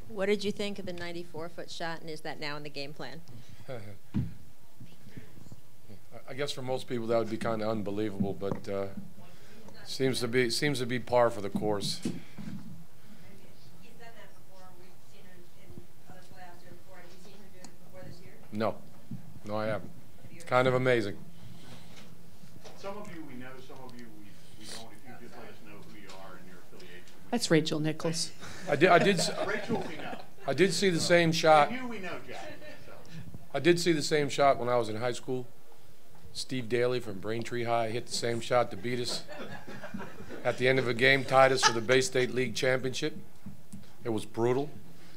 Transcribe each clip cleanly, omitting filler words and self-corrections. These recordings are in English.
What did you think of the 94-foot shot, and is that now in the game plan? I guess for most people that would be kind of unbelievable, but seems to be par for the course. He's done that before. We've seen him in other playoffs do it before. Have you seen him do it before this year? No, I haven't. It's kind of amazing. Some of you we know, some of you we don't. If you just let us know who you are and your affiliation. That's Rachel Nichols. I did. Rachel, we know. I did see the same shot. And you we know, Jack. So. I did see the same shot when I was in high school. Steve Daly from Braintree High hit the same shot to beat us at the end of a game, tied us for the Bay State League championship. It was brutal.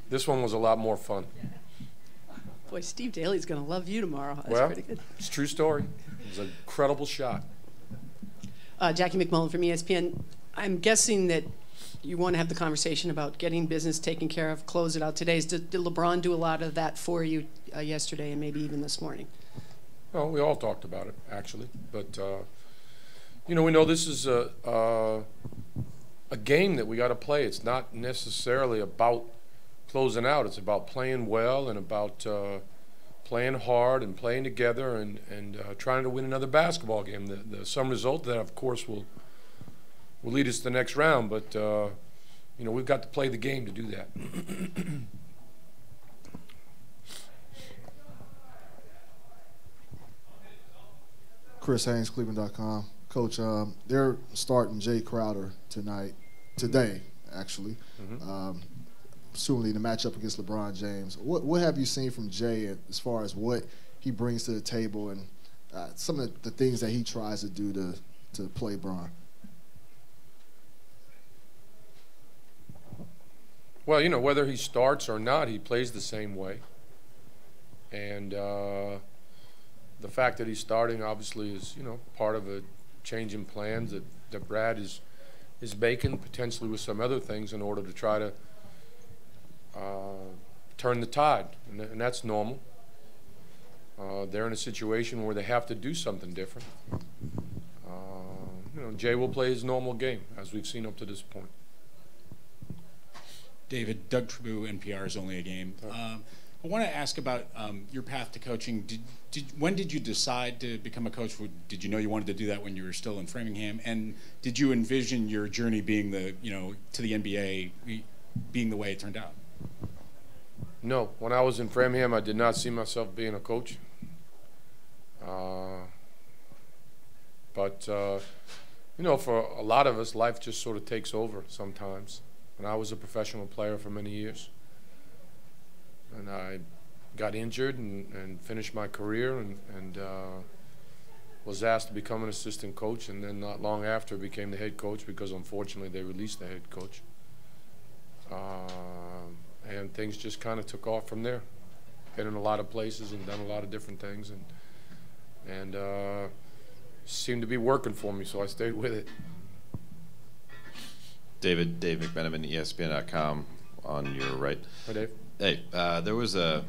This one was a lot more fun. Boy, Steve Daly's going to love you tomorrow. That's well, pretty good. It's a true story. It was an incredible shot. Jackie McMullen from ESPN. I'm guessing that you want to have the conversation about getting business taken care of, close it out today. Did LeBron do a lot of that for you yesterday and maybe even this morning? Well, we all talked about it, actually. But, you know, we know this is a game that we got to play. It's not necessarily about closing out. It's about playing well and about playing hard and playing together and trying to win another basketball game. The some result that, of course, will lead us to the next round. But, you know, we've got to play the game to do that. Chris Haynes, Cleveland.com. Coach, they're starting Jay Crowder today, actually. Assuming the matchup against LeBron James. What have you seen from Jay as far as what he brings to the table and some of the things that he tries to do to play Bron? Well, you know, whether he starts or not, he plays the same way. And the fact that he's starting obviously is, you know, part of a change in plans that Brad is making, potentially with some other things in order to try to turn the tide, and that's normal. They're in a situation where they have to do something different. You know, Jay will play his normal game, as we've seen up to this point. David, Doug Tribou, NPR is only a game. I want to ask about your path to coaching. When did you decide to become a coach? Did you know you wanted to do that when you were still in Framingham? And did you envision your journey being to the NBA being the way it turned out? No. When I was in Framingham, I did not see myself being a coach. But you know, for a lot of us, life just sort of takes over sometimes. And I was a professional player for many years. And I got injured and finished my career and was asked to become an assistant coach, and then not long after became the head coach because unfortunately they released the head coach. And things just kind of took off from there. Been in a lot of places and done a lot of different things, and seemed to be working for me, so I stayed with it. Dave McMenamin, ESPN.com on your right. Hi, Dave. Hey, there was a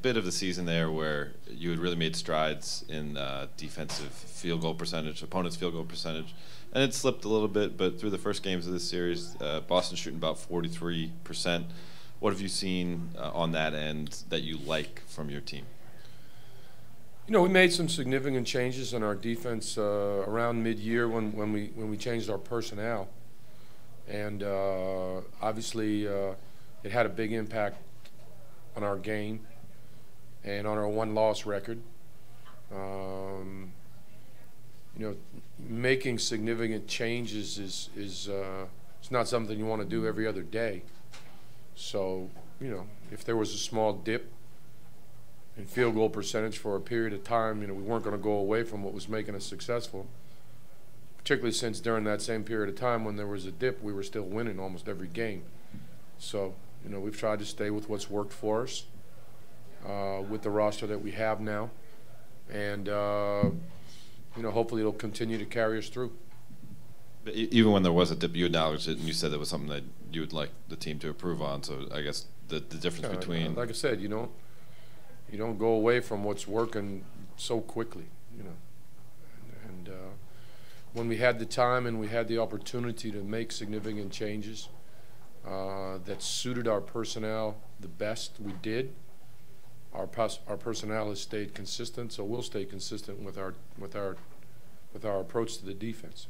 bit of the season there where you had really made strides in defensive field goal percentage, opponent's field goal percentage, and it slipped a little bit, but through the first games of this series, Boston's shooting about 43%. What have you seen on that end that you like from your team? You know, we made some significant changes in our defense around mid-year when we changed our personnel, and obviously it had a big impact on our game and on our one-loss record. You know, making significant changes is it's not something you want to do every other day. So, you know, if there was a small dip in field goal percentage for a period of time, you know, we weren't going to go away from what was making us successful, particularly since during that same period of time when there was a dip, we were still winning almost every game. So, you know, we've tried to stay with what's worked for us with the roster that we have now. And, you know, hopefully it'll continue to carry us through. But even when there was a dip, you acknowledged it, and you said it was something that you would like the team to improve on. So I guess the difference between... Like I said, you don't go away from what's working so quickly, you know. And when we had the time and we had the opportunity to make significant changes, that suited our personnel the best, we did. Our personnel has stayed consistent, so we'll stay consistent with our approach to the defense.